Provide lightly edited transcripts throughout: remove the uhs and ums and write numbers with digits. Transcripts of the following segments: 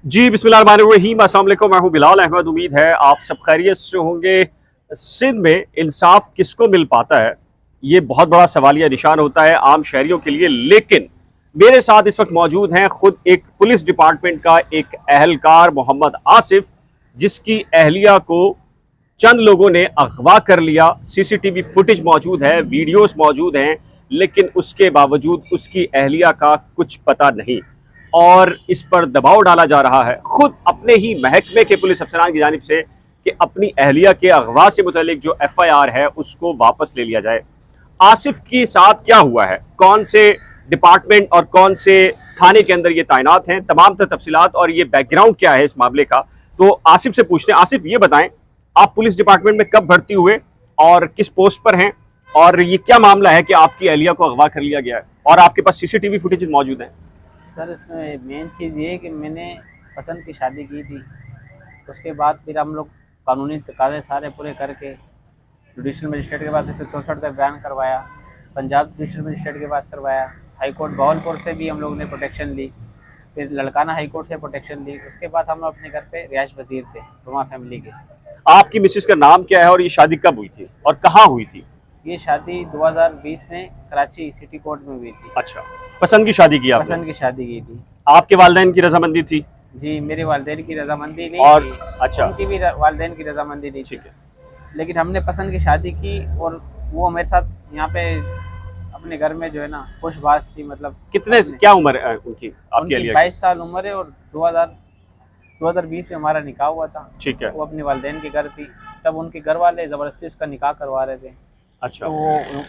जी बिस्मिल्लाहिर्रहमानिर्रहीम, अस्सलाम वालेकुम। मैं हूं बिलाल अहमद। उम्मीद है आप सब खैरियत से होंगे। सिंध में इंसाफ किसको मिल पाता है, ये बहुत बड़ा सवालिया निशान होता है आम शहरियों के लिए। लेकिन मेरे साथ इस वक्त मौजूद हैं खुद एक पुलिस डिपार्टमेंट का एक अहलकार मोहम्मद आसिफ, जिसकी अहलिया को चंद लोगों ने अगवा कर लिया। सीसीटीवी फुटेज मौजूद है, वीडियोस मौजूद हैं, लेकिन उसके बावजूद उसकी अहलिया का कुछ पता नहीं और इस पर दबाव डाला जा रहा है खुद अपने ही महकमे के पुलिस अफसरान की जानिब से कि अपनी अहलिया के अगवा से मुतल्लिक जो FIR है उसको वापस ले लिया जाए। आसिफ के साथ क्या हुआ है, कौन से डिपार्टमेंट और कौन से थाने के अंदर ये तैनात हैं, तमाम तफसीलात और ये बैकग्राउंड क्या है इस मामले का, तो आसिफ से पूछते हैं। आसिफ, ये बताएं, आप पुलिस डिपार्टमेंट में कब भर्ती हुए और किस पोस्ट पर हैं, और ये क्या मामला है कि आपकी अहलिया को अगवा कर लिया गया है और आपके पास सीसीटीवी फुटेज मौजूद है? सर, इसमें मेन चीज़ ये है कि मैंने पसंद की शादी की थी। उसके बाद फिर हम लोग कानूनी तकाज़े सारे पूरे करके जुडिशल मजिस्ट्रेट के पास 164 का बयान करवाया, पंजाब जुडिशल मजिस्ट्रेट के पास करवाया, हाई कोर्ट बहावलपुर से भी हम लोग ने प्रोटेक्शन ली, फिर लड़काना हाई कोर्ट से प्रोटेक्शन ली। उसके बाद हम लोग अपने घर पे रिहाइश पजीर थे रुमा फैमिली के। आपकी मिसेस का नाम क्या है और ये शादी कब हुई थी और कहाँ हुई थी? ये शादी 2020 में कराची सिटी कोर्ट में हुई थी। अच्छा, पसंद की शादी की आपने? पसंद की शादी की थी। आपके वालिदैन की रजामंदी थी? जी, मेरे वालिदैन की रजामंदी नहीं और थी, अच्छा, उनकी भी वालिदैन की रजामंदी नहीं थी। ठीक है। लेकिन हमने पसंद की शादी की और वो मेरे साथ यहाँ पे अपने घर में जो है ना खुशबाश थी। मतलब कितने, क्या उम्र है उनकी, आपकी उनकी अहलिया की? 22 साल उम्र है और 2020 में हमारा निकाह हुआ था। ठीक है। वो अपने वालिदैन के घर थी, तब उनके घर वाले ज़बरदस्ती उसका निकाह करवा रहे थे, अच्छा, तो वो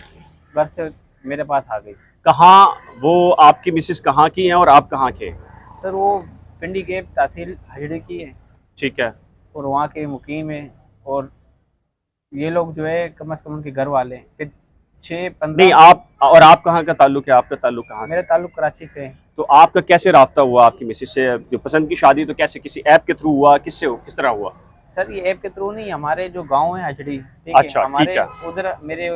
घर से मेरे पास आ गई। कहाँ वो आपकी मिसेस कहाँ की हैं और आप कहाँ के? सर, वो पिंडी के तहसील हजड़ी की है ठीक है। और वहाँ के मुकीम है। और ये लोग जो है कम से कम उनके घर वाले हैं। फिर 6-15 नहीं, आप और आप कहाँ का ताल्लुक है, आपका ताल्लुक कहाँ से? मेरा ताल्लुक कराची से है। तो आपका कैसे राब्ता हुआ आपकी मिसेस से? जो पसंद की शादी तो कैसे, किसी ऐप के थ्रू हुआ, किससे हो, किस तरह हुआ? सर, ये ऐप के थ्रू नहीं, हमारे जो गांव है हजड़ी, ठीक अच्छा, है, ठीक हमारे है। उधर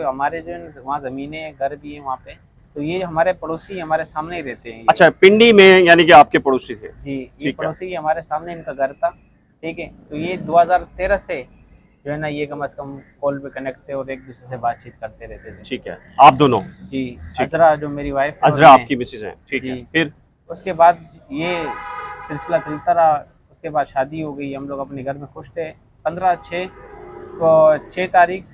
हमारे जो वहाँ ज़मीनें घर भी है वहाँ पे, तो ये हमारे पड़ोसी हमारे सामने ही रहते हैं ये। अच्छा, पिंडी में, यानी कि आपके पड़ोसी थे? जी, ये ठीक है। पड़ोसी हमारे सामने इनका घर था, ठीक है। तो ये 2013 से जो है ना ये कम से कम कॉल पे कनेक्ट थे और एक दूसरे से बातचीत करते रहते थे। ठीक है, आप दोनों? जी, ठीक। अजरा जो मेरी वाइफ है अजरा और मैं। आपकी मिसेस हैं, ठीक है। जी, फिर? उसके बाद ये सिलसिला चलता रहा। उसके बाद शादी हो गई, हम लोग अपने घर में खुश थे। 15/6 को 6 तारीख,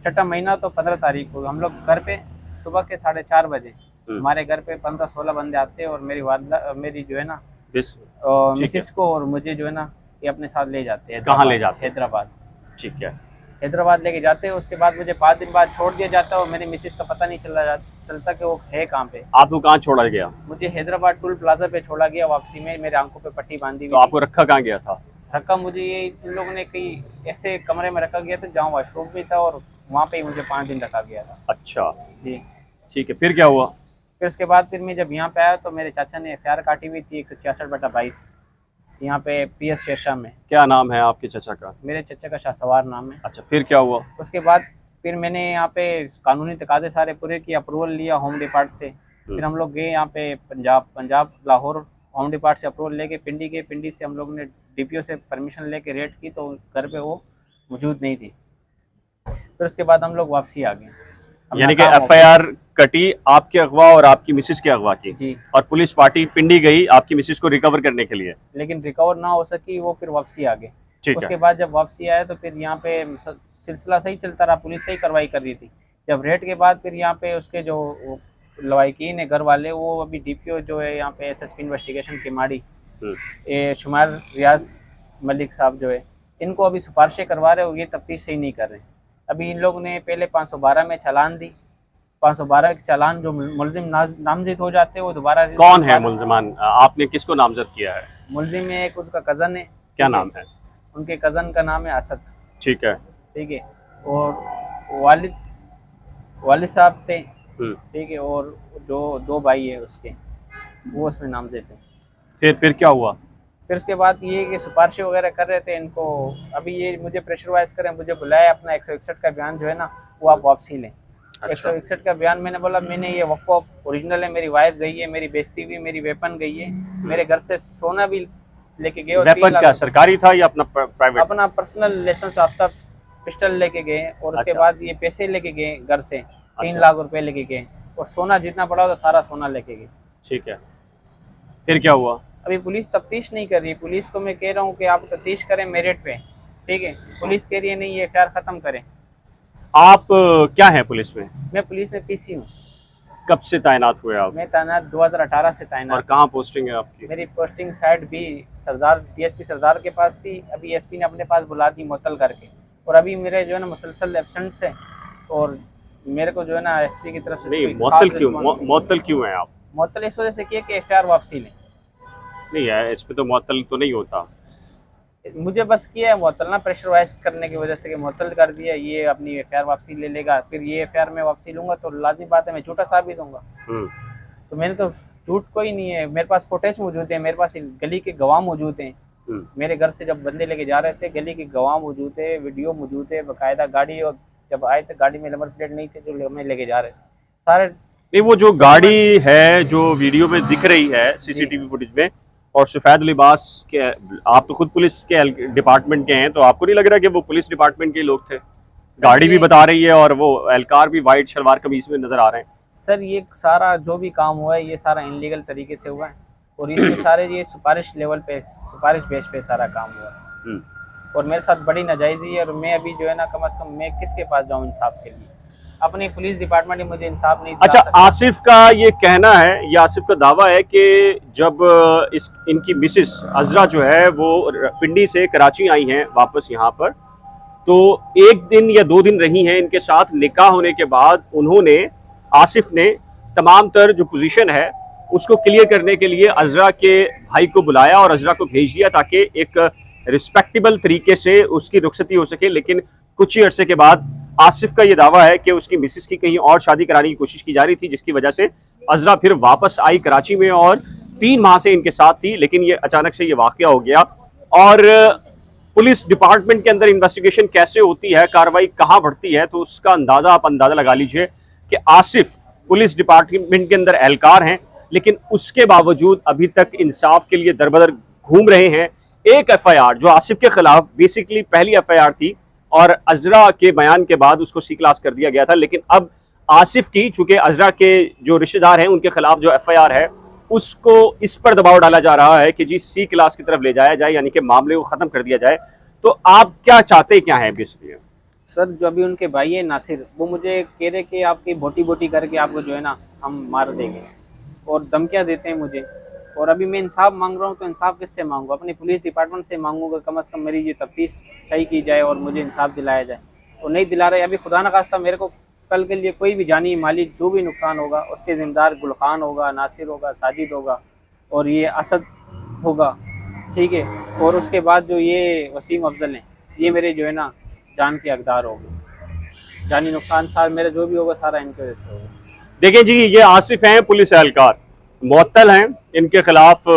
छठा महीना तो 15 तारीख को हम लोग घर पे सुबह के 4:30 बजे हमारे घर पे 15-16 बंदे आते हैं और मेरी वालदा मेरी जो है ना मिसिस को और मुझे जो है ना ये अपने साथ ले जाते हैं। कहाँ ले जाते हैं? हैदराबाद। ठीक है। हैदराबाद लेके जाते हैं। उसके बाद मुझे 5 दिन बाद छोड़ दिया जाता है और मेरी मिसिस का पता नहीं चलता कि वो है कहाँ पे। आपको कहाँ छोड़ा गया? मुझे हैदराबाद टोल प्लाजा पे छोड़ा गया। वापसी में मेरे आंखों पे पट्टी बांधी हुई तो आपको रखा कहाँ गया था? रखा मुझे ये इन लोगों ने कहीं ऐसे कमरे में रखा गया था जहाँ वॉशरूम भी था और वहाँ पे ही मुझे 5 दिन रखा गया था। अच्छा, जी, ठीक है। फिर क्या हुआ? फिर उसके बाद फिर मैं जब यहाँ पे आया तो मेरे चाचा ने FIR काटी हुई थी 166/22 यहाँ पे PS शेरशाह में। क्या नाम है आपके चचा का? मेरे चचा का शाहसवार नाम है। अच्छा, फिर क्या हुआ? उसके बाद फिर मैंने यहाँ पे कानूनी तकाजे सारे पूरे किए, अप्रूवल लिया होम डिपार्ट से। फिर हम लोग गए यहाँ पे पंजाब लाहौर, होम डिपार्ट से अप्रूवल लेके पिंडी गए। पिंडी से हम लोग ने DPO से परमिशन लेके रेड की तो घर पे वो मौजूद नहीं थी। फिर उसके बाद हम लोग वापसी आ गए। यानी कि FIR कटी आपके अगवा और आपकी मिसेस के अगवा की जी, और पुलिस पार्टी पिंडी गई आपकी मिसेस को रिकवर करने के लिए, लेकिन रिकवर ना हो सकी, वो फिर वापसी आ गए। ठीक उसके है। बाद जब वापसी आया तो फिर यहाँ पे सिलसिला सही चलता रहा, पुलिस सही कार्रवाई कर रही थी। जब रेड के बाद फिर यहाँ पे उसके जो लवाकिन है घर वाले, वो अभी DPO जो है यहाँ पे SSP इन्वेस्टिगेशन किमाड़ी शुमार रियाज मलिक साहब जो है, इनको अभी सिफारिशें करवा रहे हो, ये तफ्तीश सही नहीं कर रहे। अभी इन लोग ने पहले 512 में चालान दी। 512 के चालान जो मुलजिम नामजद हो जाते हैं वो दोबारा। कौन है मुलजमान? आपने किसको नामजद किया है? मुलजिम में एक उसका कज़न है। क्या नाम है? उनके कज़न का नाम है असद। ठीक है। ठीक है। और वालिद साहब थे, ठीक है, और जो 2 भाई है उसके, वो उसमें नामजद थे। फिर क्या हुआ? फिर उसके बाद ये कि सिफारिशें वगैरह कर रहे थे इनको। अभी ये मुझे प्रेशरवाइज करें, मुझे बुलाया, अपना 161 का बयान जो है ना वो आप वापसी लें। अच्छा। 161 का बयान मैंने बोला मैंने ये वक़्फ़ ओरिजिनल है, मेरी वाइफ गई है, मेरी बेइज्जती हुई, मेरी वेपन गई है, मेरे घर से सोना भी लेके गए। और 3 वेपन लाख क्या सरकारी था या अपना प्राइवेट? अपना पर्सनल लाइसेंस आफ्ता पिस्टल लेके गए, और उसके अच्छा। बाद ये पैसे लेके गए घर से, 3 अच्छा। लाख रुपए लेके गए, और सोना जितना पड़ा था सारा सोना लेके गए। ठीक है, फिर क्या हुआ? अभी पुलिस तफ्तीश नहीं कर रही। पुलिस को मैं कह रहा हूँ कि आप तफ्तीश करें मेरिट पे, ठीक है। पुलिस कह रही है नहीं, ये एफआईआर खत्म करें। आप क्या हैं पुलिस में? मैं पुलिस में पीसी हूँ। कब से तैनात हुए आप? मैं तैनात 2018 से और तैनात। कहाँ पोस्टिंग है आपकी? मेरी पोस्टिंग साइड भी सरदार डीएसपी सरदार के पास थी, अभी एसपी ने अपने पास बुला दी मुअत्तल करके। और अभी मेरे जो है ना मुसलसल एब्सेंट्स है, और मेरे को जो है ना एसपी की तरफ से नहीं, मुअत्तल क्यों है आप? मुअत्तल इस वजह से किया कि एफआईआर वापसी लें। नहीं है, इस पे तो मुअत्तल तो नहीं होता। मुझे बस किया है मुअत्तल ना, प्रेशराइज करने की वजह से कि मुअत्तल कर दिया, ये अपनी एफआईआर वापसी ले लेगा। फिर ये एफआईआर में वापसी लूंगा तो लाजमी बात है मैं झूठा साबित होऊंगा। तो मैंने तो झूठ कोई नहीं है, मेरे पास फुटेज मौजूद है, मेरे पास गली के गवाह मौजूद हैं। मेरे घर से जब बंदे लेके जा रहे थे गली के गवाह मौजूद है, वीडियो मौजूद है बाकायदा। गाड़ी, और जब आए थे गाड़ी में नंबर प्लेट नहीं थे जो हमें लेके जा रहे थे सारे। नहीं, वो जो गाड़ी है जो वीडियो में दिख रही है सीसीटीवी फुटेज में, और सफेद लिबास के, आप तो खुद पुलिस के डिपार्टमेंट के हैं, तो आपको नहीं लग रहा कि वो पुलिस डिपार्टमेंट के लोग थे? गाड़ी भी बता रही है और वो एहलकार भी वाइट शलवार कमीज में नजर आ रहे हैं। सर ये सारा जो भी काम हुआ है ये सारा इनलीगल तरीके से हुआ है, और इसमें सारे ये सिफारिश लेवल पे, सिफारिश बेस पे सारा काम हुआ है। और मेरे साथ बड़ी नाजायजी है, और मैं अभी जो है ना कम से कम मैं किसके पास जाऊँ इंसाफ के लिए? अपनी पुलिस डिपार्टमेंट ही मुझे इंसाफ नहीं दिला अच्छा, सकता। आसिफ का ये कहना है, या आसिफ का दावा है कि जब इनकी मिसेस अजरा जो है वो पिंडी से कराची आई हैं वापस यहाँ पर, तो 1 दिन या 2 दिन रही हैं इनके साथ। निकाह होने के बाद उन्होंने, आसिफ ने तमाम तर जो पोजीशन है उसको क्लियर करने के लिए अजरा के भाई को बुलाया और अजरा को भेज दिया ताकि एक रिस्पेक्टेबल तरीके से उसकी रुखसती हो सके। लेकिन कुछ ही अरसे के बाद आसिफ का ये दावा है कि उसकी मिसेस की कहीं और शादी कराने की कोशिश की जा रही थी, जिसकी वजह से अजरा फिर वापस आई कराची में और 3 माह से इनके साथ थी। लेकिन ये अचानक से ये वाकया हो गया। और पुलिस डिपार्टमेंट के अंदर इन्वेस्टिगेशन कैसे होती है, कार्रवाई कहाँ बढ़ती है, तो उसका अंदाजा आप अंदाजा लगा लीजिए कि आसिफ पुलिस डिपार्टमेंट के अंदर एहलकार हैं, लेकिन उसके बावजूद अभी तक इंसाफ के लिए दरबदर घूम रहे हैं। एक एफआईआर जो आसिफ के खिलाफ बेसिकली पहली एफआईआर थी, और अजरा के बयान के बाद उसको सी क्लास कर दिया गया था, लेकिन अब आसिफ की, चूंकि अजरा के जो रिश्तेदार हैं उनके खिलाफ जो एफआईआर है उसको इस पर दबाव डाला जा रहा है कि जी सी क्लास की तरफ ले जाया जाए, यानी कि मामले को खत्म कर दिया जाए। तो आप क्या चाहते क्या हैं बेसिकली? सर जो अभी उनके भाई है नासिर, वो मुझे कह रहे कि आपकी बोटी बोटी करके आपको जो है ना हम मार देंगे, और धमकियां देते हैं मुझे। और अभी मैं इंसाफ मांग रहा हूँ, तो इंसाफ किससे मांगूँ? अपनी पुलिस डिपार्टमेंट से मांगूंगा, कम से कम मेरी ये तफ्तीश सही की जाए और मुझे इंसाफ दिलाया जाए। और नहीं दिला रहे। अभी खुदा न खास्ता मेरे को कल के लिए कोई भी जानी माली जो भी नुकसान होगा उसके जिम्मेदार गुलखान होगा, नासिर होगा, साजिद होगा, और ये असद होगा, ठीक है। और उसके बाद जो ये वसीम अफजल हैं, ये मेरे जो है ना जान के हकदार होंगे। जानी नुकसान सारा मेरा जो भी होगा सारा इनकी वजह से होगा। देखिए जी, ये आसिफ हैं, पुलिस एहलकार, मुअत्तल हैं। इनके खिलाफ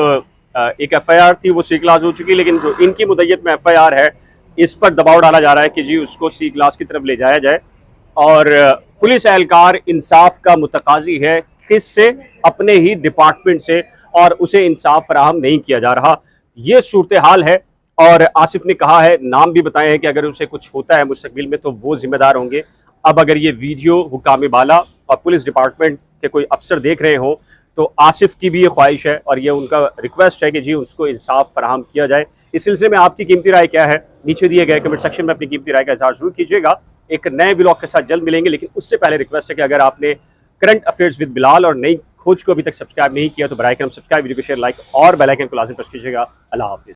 एक एफआईआर थी, वो सी क्लास हो चुकी, लेकिन जो इनकी मुद्दत में एफआईआर है इस पर दबाव डाला जा रहा है कि जी उसको सी क्लास की तरफ ले जाया जाए। और पुलिस एहलकार इंसाफ का मुतकाजी है, किससे? अपने ही डिपार्टमेंट से, और उसे इंसाफ फराहम नहीं किया जा रहा। ये सूरत हाल है। और आसिफ ने कहा है, नाम भी बताए हैं कि अगर उसे कुछ होता है मुस्तकबिल में तो वो जिम्मेदार होंगे। अब अगर ये वीडियो हुकाम बाला और पुलिस डिपार्टमेंट के कोई अफसर देख रहे हो तो आसिफ की भी ये ख्वाहिश है और ये उनका रिक्वेस्ट है कि जी उसको इंसाफ फराहम किया जाए। इस सिलसिले में आपकी कीमती राय क्या है? नीचे दिए गए कमेंट सेक्शन में अपनी कीमती राय का इज़हार जरूर कीजिएगा। एक नए ब्लॉग के साथ जल्द मिलेंगे, लेकिन उससे पहले रिक्वेस्ट है कि अगर आपने करंट अफेयर्स विद बिलाल और नई खोज को अभी तक सब्सक्राइब नहीं किया तो बराए करम सब्सक्राइब, वीडियो को शेयर, लाइक और बेल आइकन को लाज़िम प्रेस कीजिएगा। अल्लाह हाफिज़।